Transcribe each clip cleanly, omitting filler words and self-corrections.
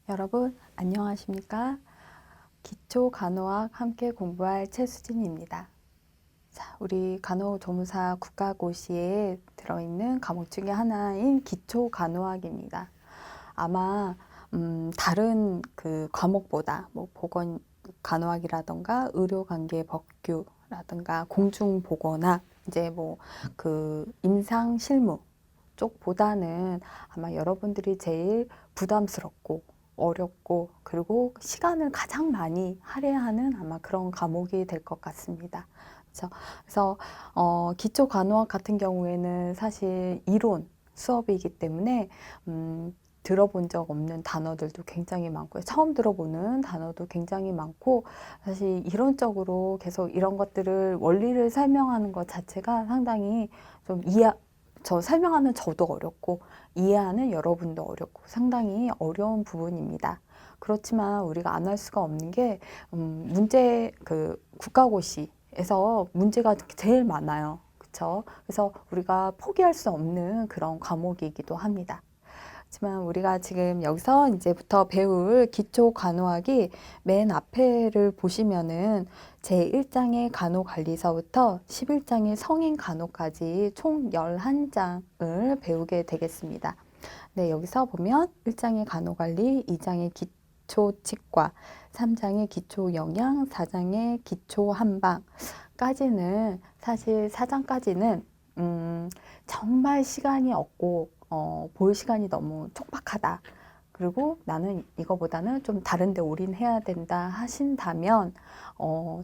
여러분 안녕하십니까? 기초 간호학 함께 공부할 최수진입니다. 자, 우리 간호조무사 국가고시에 들어있는 과목 중에 하나인 기초 간호학입니다. 아마 다른 그 과목보다 뭐 보건 간호학이라던가 의료관계 법규라든가 공중보건학 이제 뭐 그 임상 실무 쪽보다는 아마 여러분들이 제일 부담스럽고 어렵고 그리고 시간을 가장 많이 할애하는 아마 그런 과목이 될 것 같습니다. 그래서 기초 간호학 같은 경우에는 사실 이론 수업이기 때문에 들어본 적 없는 단어들도 굉장히 많고요. 처음 들어보는 단어도 굉장히 많고 사실 이론적으로 계속 이런 것들을 원리를 설명하는 것 자체가 상당히 좀 설명하는 저도 어렵고 이해하는 여러분도 어렵고 상당히 어려운 부분입니다. 그렇지만 우리가 안 할 수가 없는 게 국가고시에서 문제가 제일 많아요. 그렇죠? 그래서 우리가 포기할 수 없는 그런 과목이기도 합니다. 하지만 우리가 지금 여기서 이제부터 배울 기초 간호학이 맨 앞에를 보시면은 제1장의 간호관리서부터 11장의 성인간호까지 총 11장을 배우게 되겠습니다. 네, 여기서 보면 1장의 간호관리, 2장의 기초치과, 3장의 기초영양, 4장의 기초한방까지는 사실 4장까지는 정말 시간이 없고 볼 시간이 너무 촉박하다. 그리고 나는 이거보다는 좀 다른 데 올인해야 된다 하신다면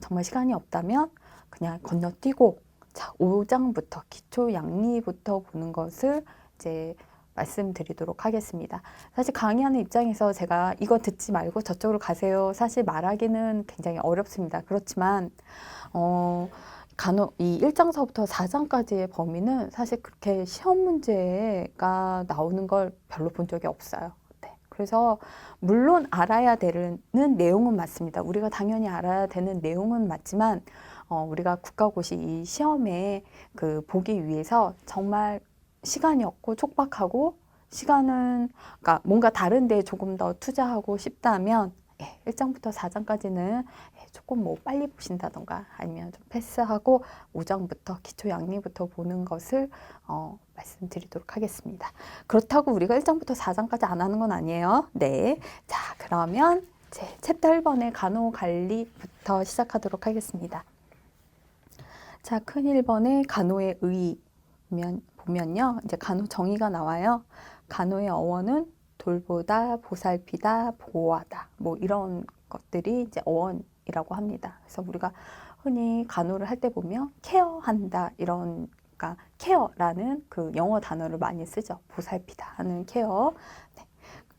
정말 시간이 없다면 그냥 건너뛰고 자, 5장부터 기초 양리부터 보는 것을 이제 말씀드리도록 하겠습니다. 사실 강의하는 입장에서 제가 이거 듣지 말고 저쪽으로 가세요. 사실 말하기는 굉장히 어렵습니다. 그렇지만 이 1장서부터 4장까지의 범위는 사실 그렇게 시험 문제가 나오는 걸 별로 본 적이 없어요. 네. 그래서 물론 알아야 되는 내용은 맞습니다. 우리가 당연히 알아야 되는 내용은 맞지만 우리가 국가고시 이 시험에 그 보기 위해서 정말 시간이 없고 촉박하고 시간은 그러니까 뭔가 다른 데 조금 더 투자하고 싶다면 1장부터 4장까지는 조금 뭐 빨리 보신다던가 아니면 좀 패스하고 5장부터 기초 양리부터 보는 것을 말씀드리도록 하겠습니다. 그렇다고 우리가 1장부터 4장까지 안 하는 건 아니에요. 네. 자, 그러면 제 챕터 1번의 간호관리부터 시작하도록 하겠습니다. 자, 큰 1번의 간호의 의 보면요. 이제 간호 정의가 나와요. 간호의 어원은 돌보다, 보살피다, 보호하다. 뭐 이런 것들이 이제 어원이라고 합니다. 그래서 우리가 흔히 간호를 할 때 보면 케어한다 이런 그러니까 케어라는 그 영어 단어를 많이 쓰죠. 보살피다 하는 케어. 네.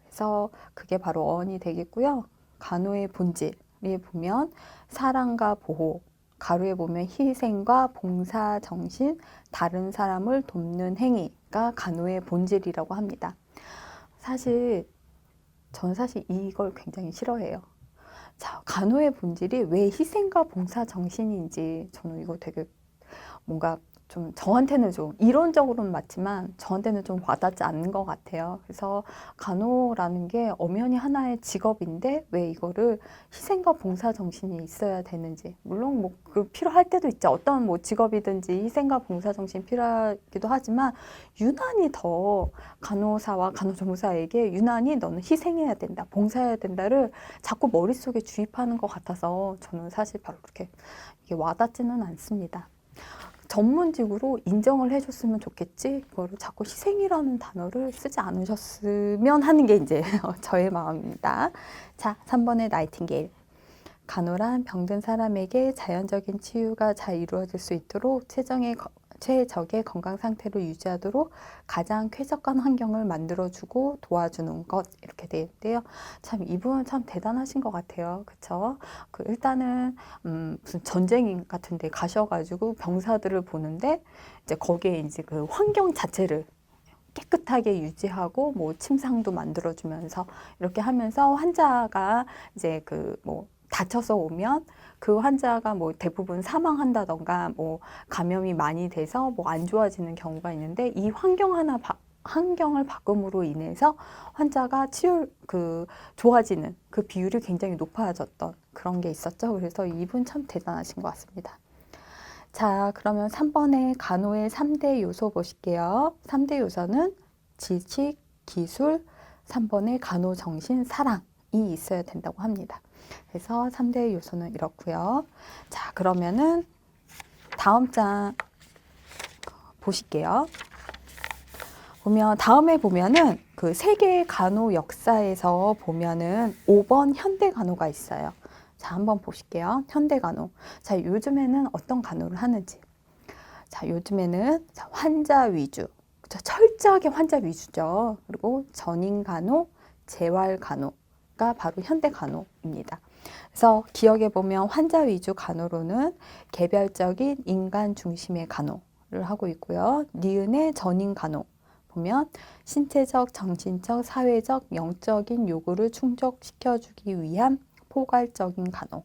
그래서 그게 바로 어원이 되겠고요. 간호의 본질이 보면 사랑과 보호, 가로에 보면 희생과 봉사 정신, 다른 사람을 돕는 행위가 간호의 본질이라고 합니다. 저는 사실 이걸 굉장히 싫어해요. 자, 간호의 본질이 왜 희생과 봉사 정신인지 저는 이거 되게 뭔가 좀 저한테는 좀 이론적으로는 맞지만 저한테는 좀 와닿지 않는 것 같아요. 그래서 간호라는 게 엄연히 하나의 직업인데 왜 이거를 희생과 봉사 정신이 있어야 되는지 물론 뭐 그 필요할 때도 있죠. 어떤 뭐 직업이든지 희생과 봉사 정신 필요하기도 하지만 유난히 더 간호사와 간호조무사에게 유난히 너는 희생해야 된다, 봉사해야 된다를 자꾸 머릿속에 주입하는 것 같아서 저는 사실 별로 그렇게 이게 와닿지는 않습니다. 전문직으로 인정을 해줬으면 좋겠지 이거를 자꾸 희생이라는 단어를 쓰지 않으셨으면 하는 게 이제 저의 마음입니다. 자, 3번의 나이팅게일. 간호란 병든 사람에게 자연적인 치유가 잘 이루어질 수 있도록 최적의 건강 상태를 유지하도록 가장 쾌적한 환경을 만들어주고 도와주는 것 이렇게 되어 있는데요. 참 이분은 참 대단하신 것 같아요. 그쵸? 일단은 무슨 전쟁 같은 데 가셔가지고 병사들을 보는데 이제 거기에 이제 그 환경 자체를 깨끗하게 유지하고 뭐 침상도 만들어주면서 이렇게 하면서 환자가 이제 그 뭐 다쳐서 오면 그 환자가 뭐 대부분 사망한다던가 뭐 감염이 많이 돼서 뭐 안 좋아지는 경우가 있는데 이 환경 하나 환경을 바꿈으로 인해서 환자가 좋아지는 그 비율이 굉장히 높아졌던 그런 게 있었죠. 그래서 이분 참 대단하신 것 같습니다. 자, 그러면 3번에 간호의 3대 요소 보실게요. 3대 요소는 지식, 기술, 3번에 간호, 정신, 사랑이 있어야 된다고 합니다. 그래서 3대 요소는 이렇고요. 자, 그러면은 다음 장 보실게요. 다음에 보면은 그 세계 간호 역사에서 보면은 5번 현대 간호가 있어요. 자, 한번 보실게요. 현대 간호. 자, 요즘에는 어떤 간호를 하는지. 자, 요즘에는 환자 위주. 그쵸? 철저하게 환자 위주죠. 그리고 전인 간호, 재활 간호가 바로 현대 간호입니다. 그래서 기억해 보면 환자 위주 간호로는 개별적인 인간 중심의 간호를 하고 있고요. 니은의 전인 간호 보면 신체적, 정신적, 사회적, 영적인 요구를 충족시켜주기 위한 포괄적인 간호.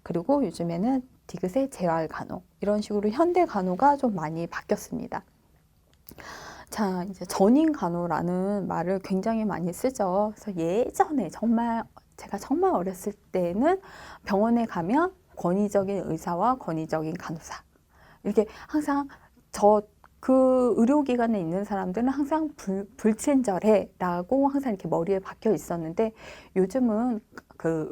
그리고 요즘에는 디귿의 재활 간호. 이런 식으로 현대 간호가 좀 많이 바뀌었습니다. 자, 이제 전인 간호라는 말을 굉장히 많이 쓰죠. 그래서 예전에 제가 정말 어렸을 때는 병원에 가면 권위적인 의사와 권위적인 간호사. 이렇게 항상 그 의료기관에 있는 사람들은 항상 불친절해 라고 항상 이렇게 머리에 박혀 있었는데 요즘은 그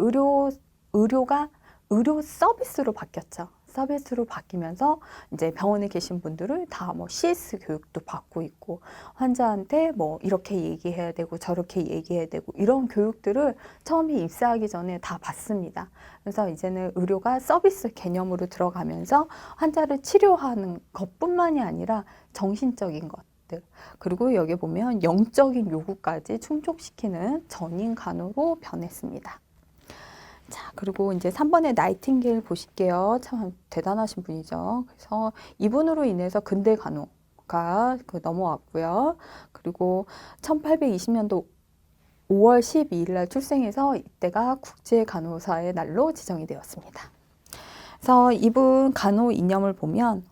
의료가 의료 서비스로 바뀌었죠. 서비스로 바뀌면서 이제 병원에 계신 분들은 다 뭐 CS 교육도 받고 있고 환자한테 뭐 이렇게 얘기해야 되고 저렇게 얘기해야 되고 이런 교육들을 처음에 입사하기 전에 다 받습니다. 그래서 이제는 의료가 서비스 개념으로 들어가면서 환자를 치료하는 것뿐만이 아니라 정신적인 것들 그리고 여기 보면 영적인 요구까지 충족시키는 전인 간호로 변했습니다. 자, 그리고 이제 3번의 나이팅게일 보실게요. 참 대단하신 분이죠. 그래서 이분으로 인해서 근대 간호가 넘어왔고요. 그리고 1820년도 5월 12일 날 출생해서 이때가 국제 간호사의 날로 지정이 되었습니다. 그래서 이분 간호 이념을 보면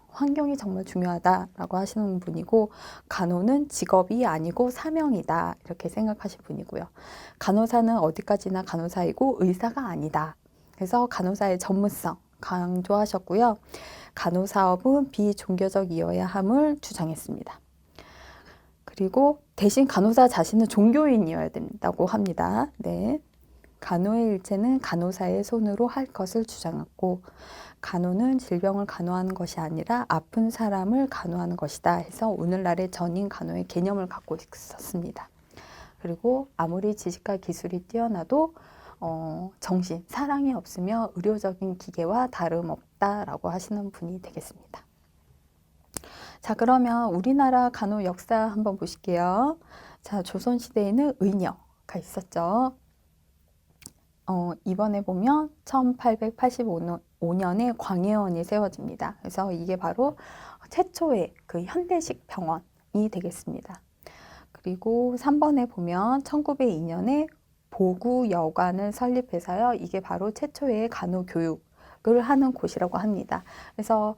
환경이 정말 중요하다라고 하시는 분이고 간호는 직업이 아니고 사명이다 이렇게 생각하신 분이고요. 간호사는 어디까지나 간호사이고 의사가 아니다. 그래서 간호사의 전문성 강조하셨고요. 간호사업은 비종교적이어야 함을 주장했습니다. 그리고 대신 간호사 자신은 종교인이어야 된다고 합니다. 네. 간호의 일체는 간호사의 손으로 할 것을 주장했고 간호는 질병을 간호하는 것이 아니라 아픈 사람을 간호하는 것이다 해서 오늘날의 전인 간호의 개념을 갖고 있었습니다. 그리고 아무리 지식과 기술이 뛰어나도 정신, 사랑이 없으며 의료적인 기계와 다름없다라고 하시는 분이 되겠습니다. 자, 그러면 우리나라 간호 역사 한번 보실게요. 자, 조선시대에는 의녀가 있었죠. 이번에 보면 1885년에 광해원이 세워집니다. 그래서 이게 바로 최초의 그 현대식 병원이 되겠습니다. 그리고 3번에 보면 1902년에 보구여관을 설립해서요. 이게 바로 최초의 간호교육을 하는 곳이라고 합니다. 그래서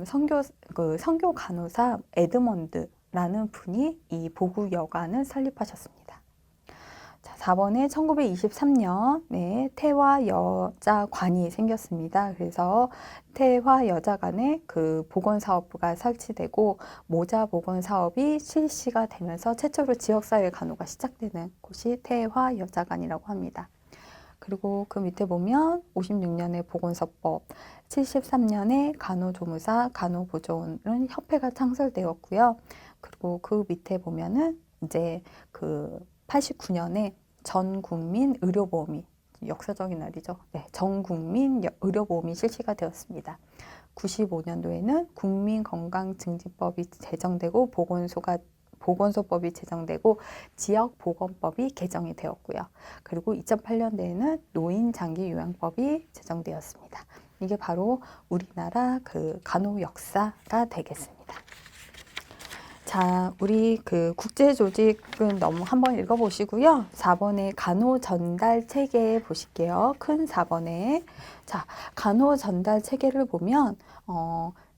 선교 간호사 에드먼드라는 분이 이 보구여관을 설립하셨습니다. 자, 4번에 1923년 태화여자관이 생겼습니다. 그래서 태화여자관에 그 보건사업부가 설치되고 모자보건사업이 실시가 되면서 최초로 지역사회 간호가 시작되는 곳이 태화여자관이라고 합니다. 그리고 그 밑에 보면 56년에 보건서법, 73년에 간호조무사, 간호보조원은 협회가 창설되었고요. 그리고 그 밑에 보면은 이제 그 89년에 전국민 의료보험이 역사적인 날이죠. 네, 전국민 의료보험이 실시가 되었습니다. 95년도에는 국민건강증진법이 제정되고 보건소법이 제정되고 지역보건법이 개정이 되었고요. 그리고 2008년도에는 노인장기요양법이 제정되었습니다. 이게 바로 우리나라 그 간호 역사가 되겠습니다. 자, 우리 그 국제조직은 한번 읽어보시고요. 4번에 간호 전달 체계 보실게요. 큰 4번에. 자, 간호 전달 체계를 보면,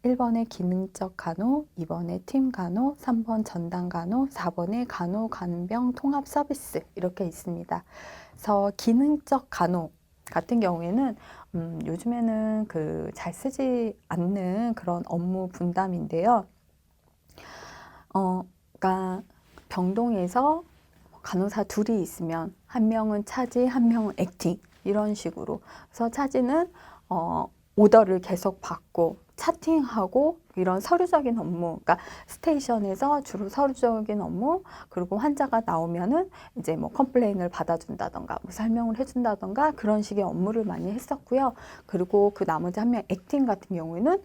1번에 기능적 간호, 2번에 팀 간호, 3번 전담 간호, 4번에 간호 간병 통합 서비스 이렇게 있습니다. 그래서 기능적 간호 같은 경우에는 요즘에는 그 잘 쓰지 않는 그런 업무 분담인데요. 그러니까 병동에서 간호사 둘이 있으면 한 명은 차지, 한 명은 액팅 이런 식으로. 그래서 차지는 오더를 계속 받고 차팅하고 이런 서류적인 업무, 그러니까 스테이션에서 주로 서류적인 업무, 그리고 환자가 나오면은 이제 뭐 컴플레인을 받아준다던가 뭐 설명을 해준다던가 그런 식의 업무를 많이 했었고요. 그리고 그 나머지 한 명 액팅 같은 경우에는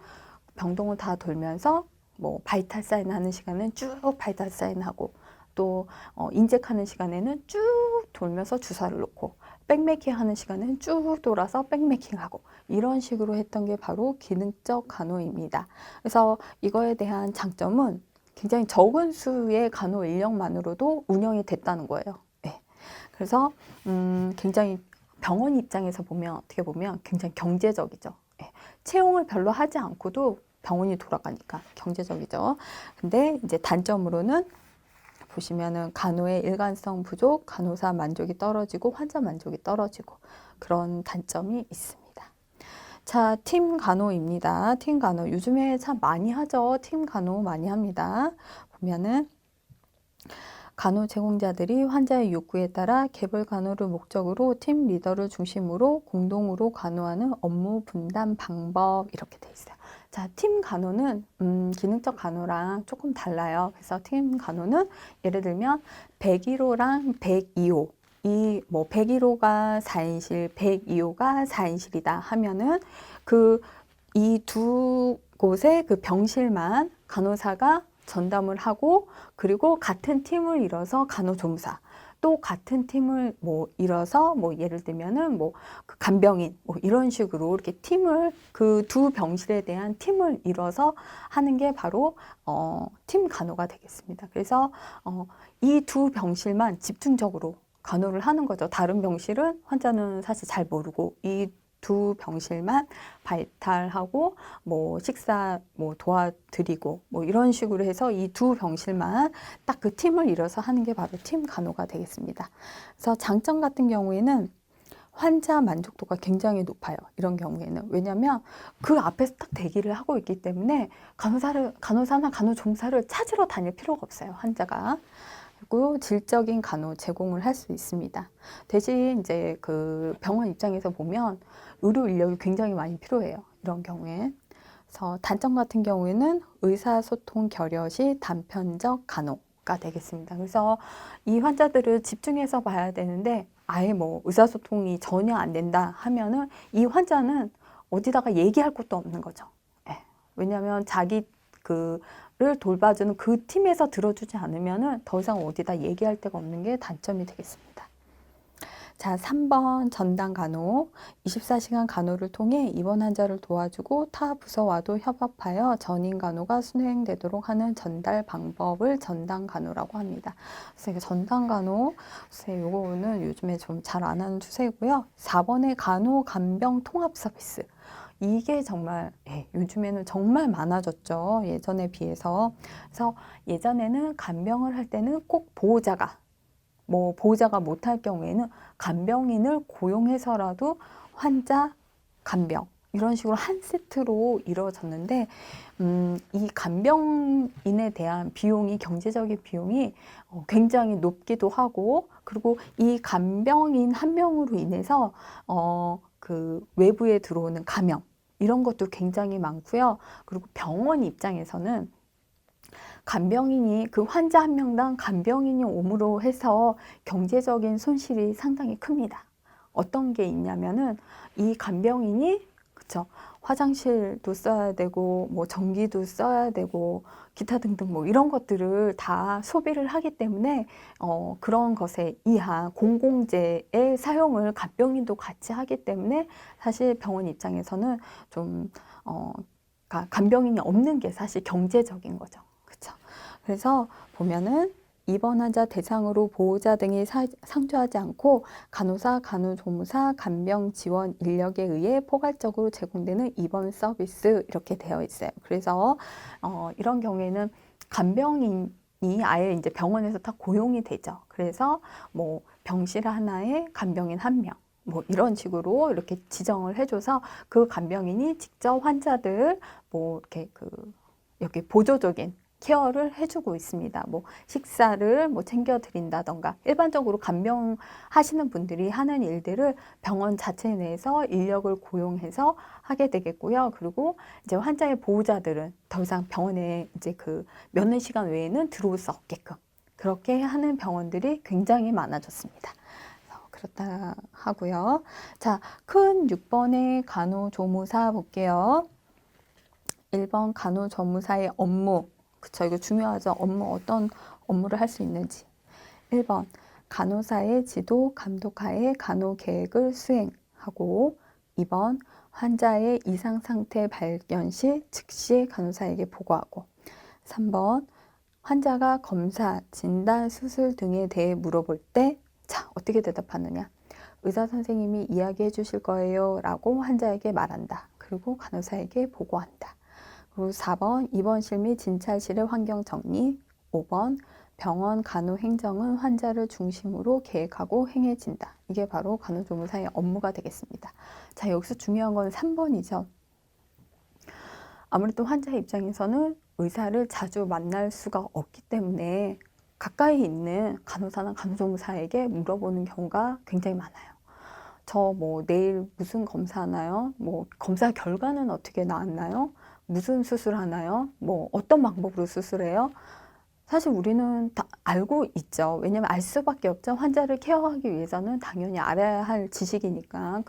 병동을 다 돌면서 뭐 바이탈 사인 하는 시간은 쭉 바이탈 사인 하고 또 인젝하는 시간에는 쭉 돌면서 주사를 놓고 백메킹 하는 시간은 쭉 돌아서 백메킹 하고 이런 식으로 했던 게 바로 기능적 간호입니다. 그래서 이거에 대한 장점은 굉장히 적은 수의 간호 인력만으로도 운영이 됐다는 거예요. 네. 그래서 굉장히 병원 입장에서 보면 어떻게 보면 굉장히 경제적이죠. 네. 채용을 별로 하지 않고도 병원이 돌아가니까 경제적이죠. 근데 이제 단점으로는 보시면은 간호의 일관성 부족, 간호사 만족이 떨어지고 환자 만족이 떨어지고 그런 단점이 있습니다. 자, 팀 간호입니다. 팀 간호. 요즘에 참 많이 하죠. 팀 간호 많이 합니다. 보면은 간호 제공자들이 환자의 욕구에 따라 개별 간호를 목적으로 팀 리더를 중심으로 공동으로 간호하는 업무 분담 방법 이렇게 돼 있어요. 자, 팀 간호는 기능적 간호랑 조금 달라요. 그래서 팀 간호는 예를 들면 101호랑 102호 이 뭐 101호가 4인실, 102호가 4인실이다 하면은 그 이 두 곳의 그 병실만 간호사가 전담을 하고 그리고 같은 팀을 이뤄서 간호조무사 또 같은 팀을 뭐 이뤄서 뭐 예를 들면은 뭐 그 간병인 뭐 이런 식으로 이렇게 팀을 그 두 병실에 대한 팀을 이뤄서 하는 게 바로 팀 간호가 되겠습니다. 그래서 이 두 병실만 집중적으로 간호를 하는 거죠. 다른 병실은 환자는 사실 잘 모르고 이 두 병실만 발탈하고 뭐 식사 뭐 도와드리고 뭐 이런 식으로 해서 이 두 병실만 딱 그 팀을 이뤄서 하는 게 바로 팀 간호가 되겠습니다. 그래서 장점 같은 경우에는 환자 만족도가 굉장히 높아요. 이런 경우에는. 왜냐하면 그 앞에서 딱 대기를 하고 있기 때문에 간호사나 간호조무사를 찾으러 다닐 필요가 없어요. 환자가. 그리고 질적인 간호 제공을 할 수 있습니다. 대신 이제 그 병원 입장에서 보면 의료 인력이 굉장히 많이 필요해요. 이런 경우에. 그래서 단점 같은 경우에는 의사소통 결여시 단편적 간호가 되겠습니다. 그래서 이 환자들을 집중해서 봐야 되는데 아예 뭐 의사소통이 전혀 안 된다 하면은 이 환자는 어디다가 얘기할 것도 없는 거죠. 예. 왜냐하면 자기 그를 돌봐주는 그 팀에서 들어주지 않으면은 더 이상 어디다 얘기할 데가 없는 게 단점이 되겠습니다. 자, 3번 전담 간호. 24시간 간호를 통해 입원 환자를 도와주고 타 부서와도 협업하여 전인 간호가 순행되도록 하는 전달 방법을 전담 간호라고 합니다. 그래서 전담 간호, 글쎄 요거는 요즘에 좀 잘 안 하는 추세고요. 4번의 간호 간병 통합 서비스. 이게 정말 요즘에는 정말 많아졌죠. 예전에 비해서. 그래서 예전에는 간병을 할 때는 꼭 보호자가 못할 경우에는 간병인을 고용해서라도 환자 간병 이런 식으로 한 세트로 이루어졌는데 이 간병인에 대한 비용이 경제적인 비용이 굉장히 높기도 하고 그리고 이 간병인 한 명으로 인해서 그 외부에 들어오는 감염 이런 것도 굉장히 많고요. 그리고 병원 입장에서는 간병인이 그 환자 한 명당 간병인이 옴으로 해서 경제적인 손실이 상당히 큽니다. 어떤 게 있냐면은 이 간병인이 그쵸 화장실도 써야 되고 뭐 전기도 써야 되고 기타 등등 뭐 이런 것들을 다 소비를 하기 때문에 그런 것에 의한 공공재의 사용을 간병인도 같이 하기 때문에 사실 병원 입장에서는 좀 간병인이 없는 게 사실 경제적인 거죠. 그래서 보면은 입원 환자 대상으로 보호자 등이 상주하지 않고 간호사, 간호조무사, 간병 지원 인력에 의해 포괄적으로 제공되는 입원 서비스 이렇게 되어 있어요. 그래서 이런 경우에는 간병인이 아예 이제 병원에서 다 고용이 되죠. 그래서 뭐 병실 하나에 간병인 한 명, 뭐 이런 식으로 이렇게 지정을 해줘서 그 간병인이 직접 환자들 뭐 이렇게 여기 보조적인 케어를 해주고 있습니다. 뭐 식사를 뭐 챙겨드린다던가 일반적으로 간병 하시는 분들이 하는 일들을 병원 자체 내에서 인력을 고용해서 하게 되겠고요. 그리고 이제 환자의 보호자들은 더 이상 병원에 이제 면회 시간 외에는 들어올 수 없게끔 그렇게 하는 병원들이 굉장히 많아졌습니다. 그렇다 하고요. 자, 큰 6번의 간호조무사 볼게요. 1번 간호조무사의 업무. 그쵸, 이거 중요하죠. 어떤 업무를 할 수 있는지. 1번 간호사의 지도 감독하에 간호 계획을 수행하고 2번 환자의 이상 상태 발견 시 즉시 간호사에게 보고하고 3번 환자가 검사, 진단, 수술 등에 대해 물어볼 때 자, 어떻게 대답하느냐. 의사 선생님이 이야기해 주실 거예요 라고 환자에게 말한다. 그리고 간호사에게 보고한다. 그리고 4번 입원실 및 진찰실의 환경 정리. 5번 병원 간호 행정은 환자를 중심으로 계획하고 행해진다. 이게 바로 간호조무사의 업무가 되겠습니다. 자, 여기서 중요한 건 3번이죠. 아무래도 환자 입장에서는 의사를 자주 만날 수가 없기 때문에 가까이 있는 간호사나 간호조무사에게 물어보는 경우가 굉장히 많아요. 저 뭐 내일 무슨 검사하나요? 뭐 검사 결과는 어떻게 나왔나요? 무슨 수술하나요? 뭐 어떤 방법으로 수술해요? 사실 우리는 다 알고 있죠. 왜냐면 알 수밖에 없죠. 환자를 케어하기 위해서는 당연히 알아야 할 지식이니까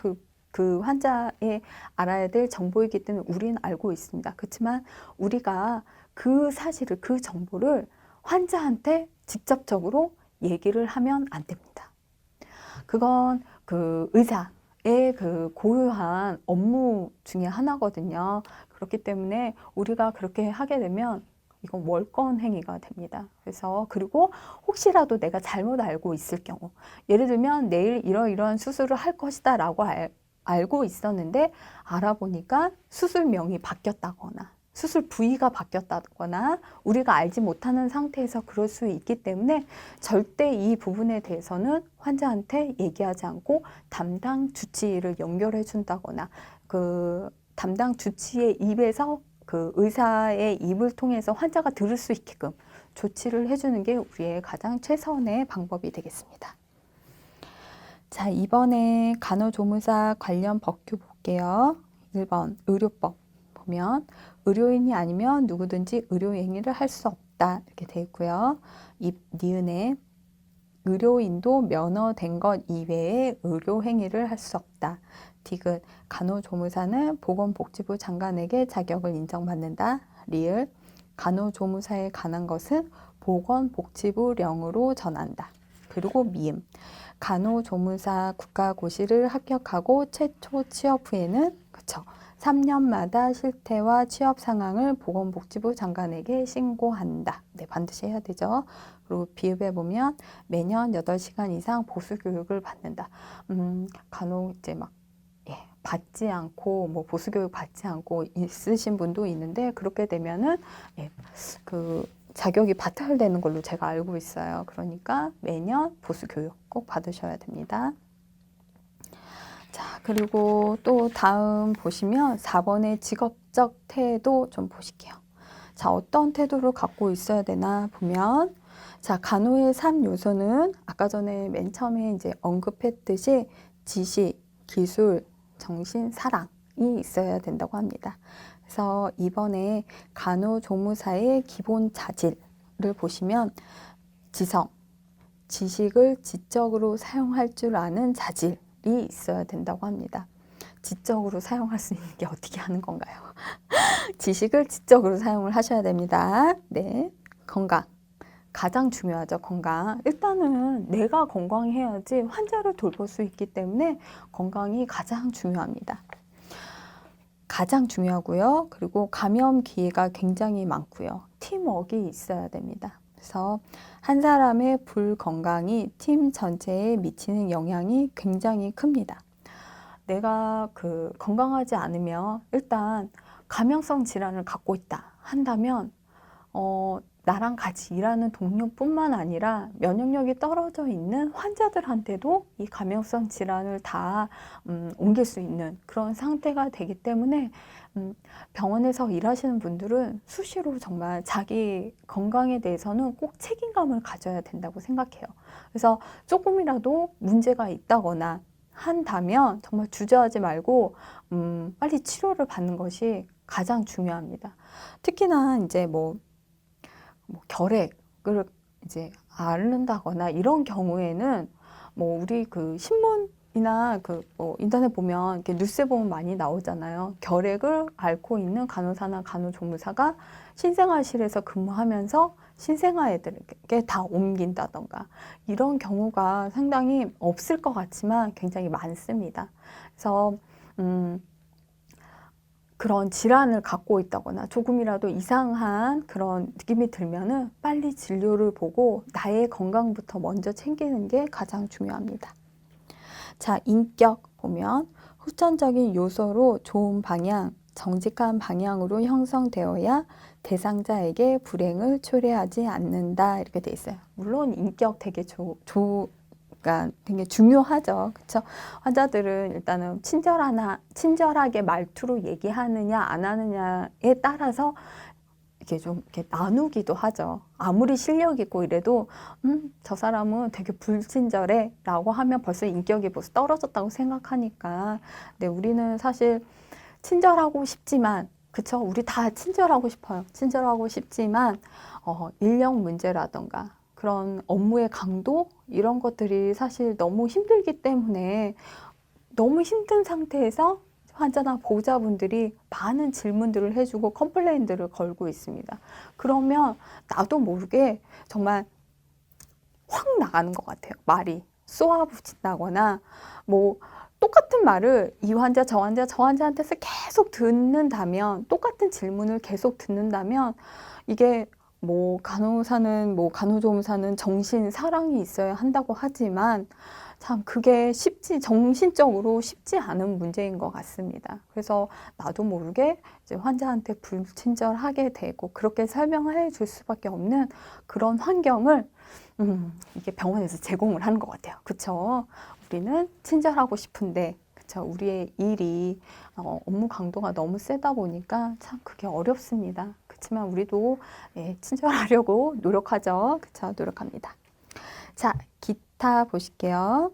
그 환자의 알아야 될 정보이기 때문에 우리는 알고 있습니다. 그렇지만 우리가 그 사실을, 그 정보를 환자한테 직접적으로 얘기를 하면 안 됩니다. 그건 의사의 고유한 업무 중에 하나거든요. 그렇기 때문에 우리가 그렇게 하게 되면 이건 월권 행위가 됩니다. 그래서 그리고 혹시라도 내가 잘못 알고 있을 경우, 예를 들면 내일 이러이러한 수술을 할 것이다 라고 알고 있었는데 알아보니까 수술명이 바뀌었다거나 수술 부위가 바뀌었다거나 우리가 알지 못하는 상태에서 그럴 수 있기 때문에 절대 이 부분에 대해서는 환자한테 얘기하지 않고 담당 주치의를 연결해 준다거나 담당 주치의 입에서 의사의 입을 통해서 환자가 들을 수 있게끔 조치를 해주는 게 우리의 가장 최선의 방법이 되겠습니다. 자, 이번에 간호조무사 관련 법규 볼게요. 1번 의료법 보면 의료인이 아니면 누구든지 의료 행위를 할 수 없다 이렇게 되어 있고요. 니은에 의료인도 면허된 것 이외에 의료 행위를 할 수 없다. 디귿 간호조무사는 보건복지부 장관에게 자격을 인정받는다. 리을 간호조무사에 관한 것은 보건복지부령으로 전한다. 그리고 미음 간호조무사 국가고시를 합격하고 최초 취업 후에는 3년마다 실태와 취업 상황을 보건복지부 장관에게 신고한다. 네, 반드시 해야 되죠. 그리고 비읍에 보면 매년 8시간 이상 보수 교육을 받는다. 간혹 이제 받지 않고 뭐 보수 교육 받지 않고 있으신 분도 있는데 그렇게 되면은 자격이 바탈되는 걸로 제가 알고 있어요. 그러니까 매년 보수 교육 꼭 받으셔야 됩니다. 자, 그리고 또 다음 보시면 4번의 직업적 태도 좀 보실게요. 자, 어떤 태도를 갖고 있어야 되나 보면 자, 간호의 3요소는 아까 전에 맨 처음에 이제 언급했듯이 지식, 기술, 정신, 사랑이 있어야 된다고 합니다. 그래서 이번에 간호조무사의 기본 자질을 보시면 지성, 지식을 지적으로 사용할 줄 아는 자질이 있어야 된다고 합니다. 지적으로 사용할 수 있는 게 어떻게 하는 건가요? 지식을 지적으로 사용을 하셔야 됩니다. 네, 건강. 가장 중요하죠, 건강. 일단은 내가 건강해야지 환자를 돌볼 수 있기 때문에 건강이 가장 중요합니다. 가장 중요하고요. 그리고 감염 기회가 굉장히 많고요. 팀워크가 있어야 됩니다. 그래서 한 사람의 불건강이 팀 전체에 미치는 영향이 굉장히 큽니다. 내가 건강하지 않으면 일단 감염성 질환을 갖고 있다 한다면 나랑 같이 일하는 동료뿐만 아니라 면역력이 떨어져 있는 환자들한테도 이 감염성 질환을 다 옮길 수 있는 그런 상태가 되기 때문에 병원에서 일하시는 분들은 수시로 정말 자기 건강에 대해서는 꼭 책임감을 가져야 된다고 생각해요. 그래서 조금이라도 문제가 있다거나 한다면 정말 주저하지 말고 빨리 치료를 받는 것이 가장 중요합니다. 특히나 이제 뭐 결핵을 이제 앓는다거나 이런 경우에는 뭐 우리 신문이나 뭐 인터넷 보면 이렇게 뉴스에 보면 많이 나오잖아요. 결핵을 앓고 있는 간호사나 간호조무사가 신생아실에서 근무하면서 신생아 애들에게 다 옮긴다던가 이런 경우가 상당히 없을 것 같지만 굉장히 많습니다. 그래서 그런 질환을 갖고 있다거나 조금이라도 이상한 그런 느낌이 들면은 빨리 진료를 보고 나의 건강부터 먼저 챙기는 게 가장 중요합니다. 자, 인격 보면 후천적인 요소로 좋은 방향, 정직한 방향으로 형성되어야 대상자에게 불행을 초래하지 않는다 이렇게 돼 있어요. 물론 인격 되게 그러니까 되게 중요하죠. 그렇죠? 환자들은 일단은 친절하게 말투로 얘기하느냐 안 하느냐에 따라서 이렇게 좀 이렇게 나누기도 하죠. 아무리 실력 있고 이래도 저 사람은 되게 불친절해 라고 하면 벌써 인격이 벌써 떨어졌다고 생각하니까. 근데 우리는 사실 친절하고 싶지만 그쵸? 우리 다 친절하고 싶어요. 친절하고 싶지만 인력 문제라던가 그런 업무의 강도 이런 것들이 사실 너무 힘들기 때문에 너무 힘든 상태에서 환자나 보호자분들이 많은 질문들을 해주고 컴플레인들을 걸고 있습니다. 그러면 나도 모르게 정말 확 나가는 것 같아요. 말이 쏘아붙인다거나 뭐 똑같은 말을 이 환자 저 환자한테서 계속 듣는다면 똑같은 질문을 계속 듣는다면 이게 뭐 간호사는 뭐 간호조무사는 정신 사랑이 있어야 한다고 하지만 참 그게 정신적으로 쉽지 않은 문제인 것 같습니다. 그래서 나도 모르게 이제 환자한테 불친절하게 되고 그렇게 설명해 줄 수밖에 없는 그런 환경을 이게 병원에서 제공을 하는 것 같아요. 그쵸? 우리는 친절하고 싶은데 그쵸? 우리의 일이 업무 강도가 너무 세다 보니까 참 그게 어렵습니다. 그렇지만 우리도 친절하려고 노력하죠. 그쵸? 노력합니다. 자, 기타 보실게요.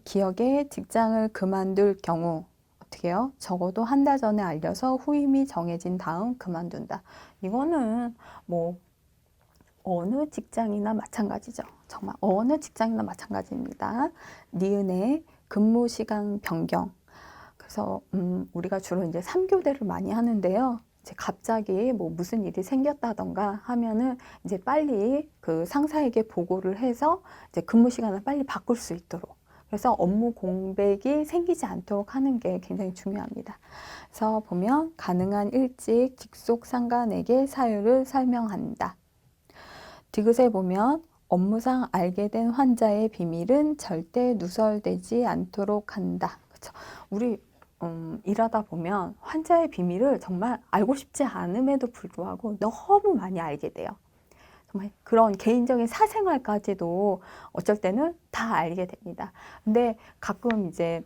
기업에 직장을 그만둘 경우 어떻게 해요? 적어도 한 달 전에 알려서 후임이 정해진 다음 그만둔다. 이거는 뭐 어느 직장이나 마찬가지죠. 정말 어느 직장이나 마찬가지입니다. 니은의 근무 시간 변경. 그래서 우리가 주로 이제 3교대를 많이 하는데요. 이제 갑자기 뭐 무슨 일이 생겼다던가 하면은 이제 빨리 그 상사에게 보고를 해서 이제 근무 시간을 빨리 바꿀 수 있도록. 그래서 업무 공백이 생기지 않도록 하는 게 굉장히 중요합니다. 그래서 보면 가능한 일찍 직속 상관에게 사유를 설명한다. 디귿에 보면 업무상 알게 된 환자의 비밀은 절대 누설되지 않도록 한다. 그렇죠? 우리 일하다 보면 환자의 비밀을 정말 알고 싶지 않음에도 불구하고 너무 많이 알게 돼요. 정말 그런 개인적인 사생활까지도 어쩔 때는 다 알게 됩니다. 근데 가끔 이제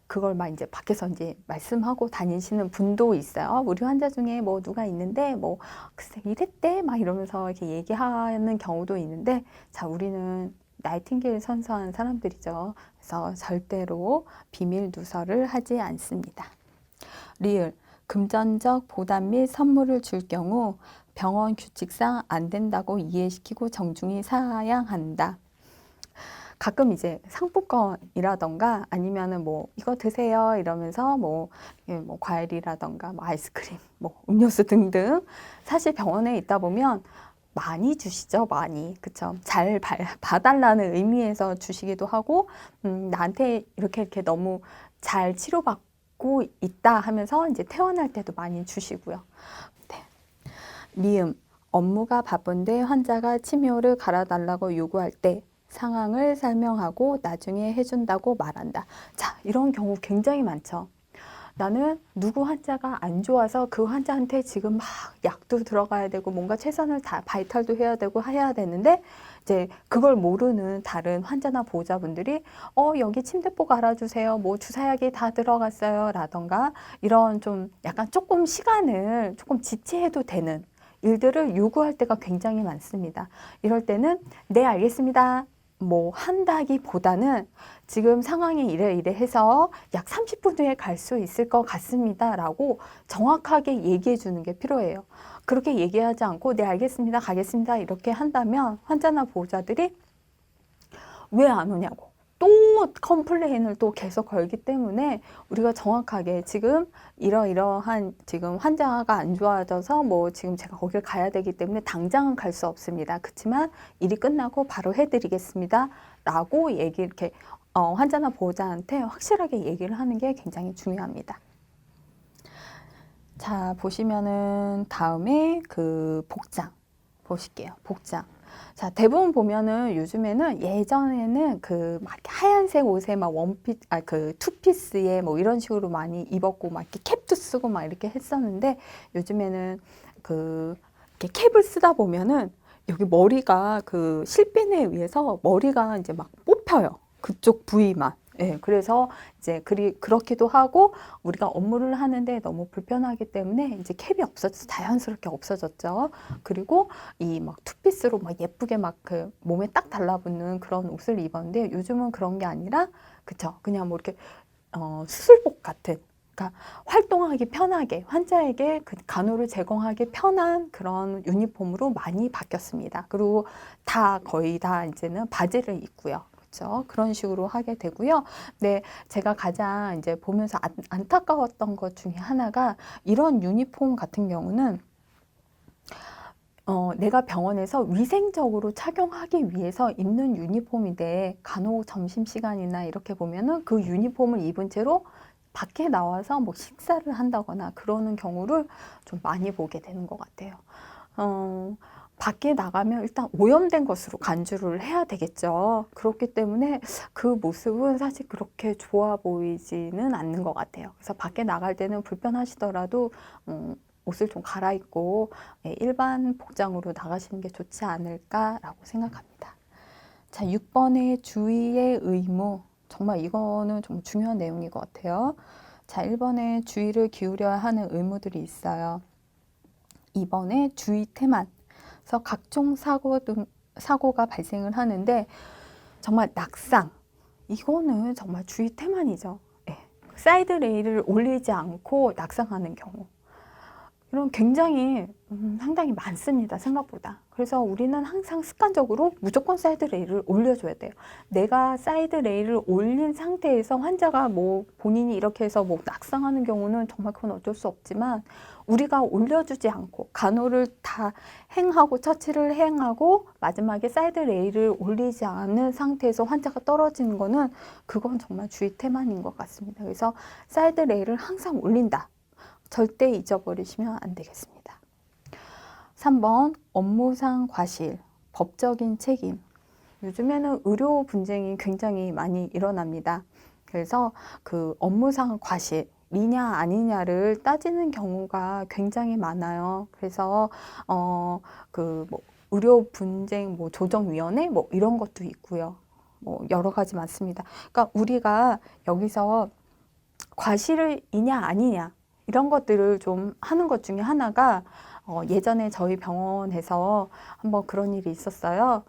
그걸 막 이제 밖에서 이제 말씀하고 다니시는 분도 있어요. 우리 환자 중에 뭐 누가 있는데 뭐 글쎄 이랬대 막 이러면서 이렇게 얘기하는 경우도 있는데 자, 우리는 나이팅게일 선서한 사람들이죠. 그래서 절대로 비밀 누설을 하지 않습니다. 리을 금전적 보답 및 선물을 줄 경우 병원 규칙상 안 된다고 이해시키고 정중히 사양한다. 가끔 이제 상품권이라던가 아니면은 뭐 이거 드세요 이러면서 뭐 과일이라던가 뭐 아이스크림, 뭐 음료수 등등 사실 병원에 있다 보면 많이 주시죠, 많이. 그쵸? 잘 봐달라는 의미에서 주시기도 하고, 나한테 이렇게 너무 잘 치료받고 있다 하면서 이제 퇴원할 때도 많이 주시고요. 네. 미음. 업무가 바쁜데 환자가 치료를 갈아달라고 요구할 때 상황을 설명하고 나중에 해준다고 말한다. 자, 이런 경우 굉장히 많죠. 나는 누구 환자가 안 좋아서 그 환자한테 지금 막 약도 들어가야 되고 뭔가 최선을 다 바이탈도 해야 되고 해야 되는데 이제 그걸 모르는 다른 환자나 보호자분들이 여기 침대포 갈아주세요. 뭐 주사약이 다 들어갔어요. 라던가 이런 좀 약간 조금 시간을 조금 지체해도 되는 일들을 요구할 때가 굉장히 많습니다. 이럴 때는 네, 알겠습니다. 뭐 한다기보다는 지금 상황이 이래 해서 약 30분 후에 갈 수 있을 것 같습니다 라고 정확하게 얘기해 주는 게 필요해요. 그렇게 얘기하지 않고 네, 알겠습니다, 가겠습니다 이렇게 한다면 환자나 보호자들이 왜 안 오냐고 또 컴플레인을 또 계속 걸기 때문에 우리가 정확하게 지금 이러이러한 지금 환자가 안 좋아져서 뭐 지금 제가 거길 가야 되기 때문에 당장은 갈 수 없습니다. 그렇지만 일이 끝나고 바로 해드리겠습니다 라고 이렇게 환자나 보호자한테 확실하게 얘기를 하는 게 굉장히 중요합니다. 자, 보시면은 다음에 그 복장 보실게요. 복장. 자, 대부분 보면은 요즘에는 예전에는 그 막 하얀색 옷에 막 그 투피스에 뭐 이런 식으로 많이 입었고 막 이렇게 캡도 쓰고 막 이렇게 했었는데 요즘에는 그 이렇게 캡을 쓰다 보면은 여기 머리가 그 실핀에 의해서 머리가 이제 막 뽑혀요. 그쪽 부위만. 예, 그래서 이제 그렇기도 하고 우리가 업무를 하는데 너무 불편하기 때문에 이제 캡이 자연스럽게 없어졌죠. 그리고 이 막 투피스로 막 예쁘게 막 그 몸에 딱 달라붙는 그런 옷을 입었는데 요즘은 그런 게 아니라 그쵸, 그냥 뭐 이렇게 수술복 같은, 그러니까 활동하기 편하게 환자에게 그 간호를 제공하기 편한 그런 유니폼으로 많이 바뀌었습니다. 그리고 거의 다 이제는 바지를 입고요. 그런 식으로 하게 되고요. 네, 제가 가장 이제 보면서 안타까웠던 것 중에 하나가 이런 유니폼 같은 경우는 내가 병원에서 위생적으로 착용하기 위해서 입는 유니폼인데 간혹 점심시간이나 이렇게 보면은 그 유니폼을 입은 채로 밖에 나와서 뭐 식사를 한다거나 그러는 경우를 좀 많이 보게 되는 것 같아요. 밖에 나가면 일단 오염된 것으로 간주를 해야 되겠죠. 그렇기 때문에 그 모습은 사실 그렇게 좋아 보이지는 않는 것 같아요. 그래서 밖에 나갈 때는 불편하시더라도 옷을 좀 갈아입고 일반 복장으로 나가시는 게 좋지 않을까라고 생각합니다. 자, 6번의 주의의 의무. 정말 이거는 좀 중요한 내용인 것 같아요. 자, 1번에 주의를 기울여야 하는 의무들이 있어요. 2번에 주의 태만. 그래서 각종 사고가 발생을 하는데 정말 낙상. 이거는 정말 주의 태만이죠. 예. 사이드 레일을 올리지 않고 낙상하는 경우. 이런 굉장히 상당히 많습니다. 생각보다. 그래서 우리는 항상 습관적으로 무조건 사이드 레일을 올려줘야 돼요. 내가 사이드 레일을 올린 상태에서 환자가 뭐 본인이 이렇게 해서 뭐 낙상하는 경우는 정말 그건 어쩔 수 없지만 우리가 올려주지 않고 간호를 다 행하고 처치를 행하고 마지막에 사이드 레일을 올리지 않은 상태에서 환자가 떨어지는 거는 그건 정말 주의 태만인 것 같습니다. 그래서 사이드 레일을 항상 올린다. 절대 잊어버리시면 안 되겠습니다. 3번 업무상 과실, 법적인 책임. 요즘에는 의료 분쟁이 굉장히 많이 일어납니다. 그래서 그 업무상 과실이냐 아니냐를 따지는 경우가 굉장히 많아요. 그래서 그 뭐 의료 분쟁 뭐 조정위원회 뭐 이런 것도 있고요. 뭐 여러 가지 많습니다. 그러니까 우리가 여기서 과실이냐 아니냐 이런 것들을 좀 하는 것 중에 하나가 예전에 저희 병원에서 한번 그런 일이 있었어요.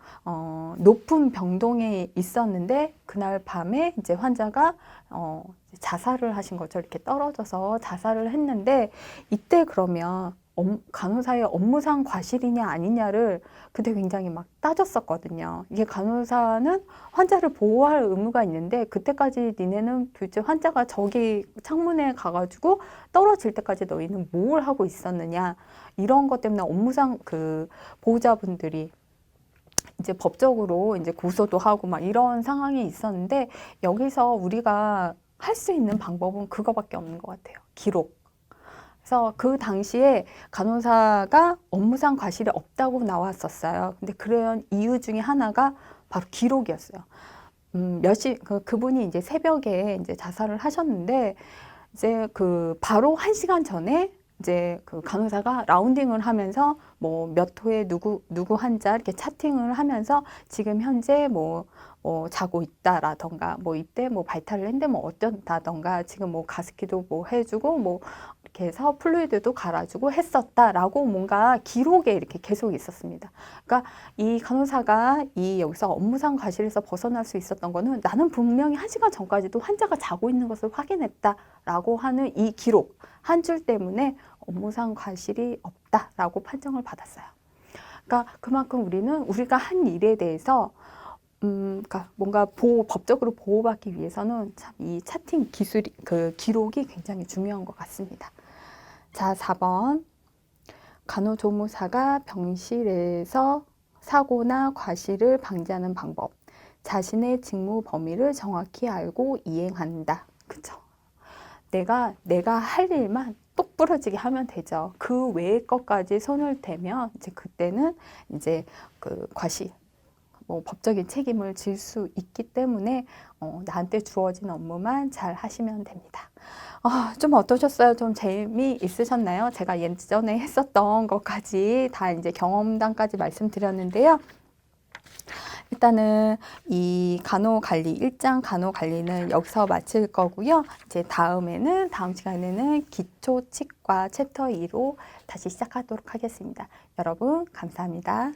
높은 병동에 있었는데 그날 밤에 이제 환자가 자살을 하신 거죠. 이렇게 떨어져서 자살을 했는데 이때 그러면 간호사의 업무상 과실이냐 아니냐를 그때 굉장히 막 따졌었거든요. 이게 간호사는 환자를 보호할 의무가 있는데 그때까지 니네는 도대체 환자가 저기 창문에 가가지고 떨어질 때까지 너희는 뭘 하고 있었느냐 이런 것 때문에 업무상 그 보호자분들이 이제 법적으로 이제 고소도 하고 막 이런 상황이 있었는데 여기서 우리가 할 수 있는 방법은 그거밖에 없는 것 같아요. 기록. 그래서 그 당시에 간호사가 업무상 과실이 없다고 나왔었어요. 근데 그런 이유 중에 하나가 바로 기록이었어요. 그분이 이제 새벽에 이제 자살을 하셨는데, 이제 바로 1시간 전에 이제 그 간호사가 라운딩을 하면서 뭐 몇 호에 누구 환자 이렇게 차팅을 하면서 지금 현재 자고 있다라던가 뭐 이때 뭐 발탈을 했는데 뭐 어쩐다던가 지금 뭐 가습기도 뭐 해주고 뭐 이렇게 해서 플루이드도 갈아주고 했었다라고 뭔가 기록에 이렇게 계속 있었습니다. 그러니까 이 간호사가 여기서 업무상 과실에서 벗어날 수 있었던 거는 나는 분명히 1시간 전까지도 환자가 자고 있는 것을 확인했다라고 하는 이 기록 한 줄 때문에 업무상 과실이 없다라고 판정을 받았어요. 그러니까 그만큼 우리가 한 일에 대해서 그러니까 뭔가 법적으로 보호받기 위해서는 참 이 차팅 기술이 기록이 굉장히 중요한 것 같습니다. 자, 4번. 간호조무사가 병실에서 사고나 과실을 방지하는 방법. 자신의 직무 범위를 정확히 알고 이행한다. 그쵸? 내가 할 일만 똑부러지게 하면 되죠. 그 외의 것까지 손을 대면 이제 그때는 이제 과실, 법적인 책임을 질 수 있기 때문에 나한테 주어진 업무만 잘 하시면 됩니다. 좀 어떠셨어요? 좀 재미있으셨나요? 제가 예전에 했었던 것까지 다 이제 경험담까지 말씀드렸는데요. 일단은 이 간호관리, 1장 간호관리는 여기서 마칠 거고요. 이제 다음 시간에는 기초치과 챕터 2로 다시 시작하도록 하겠습니다. 여러분, 감사합니다.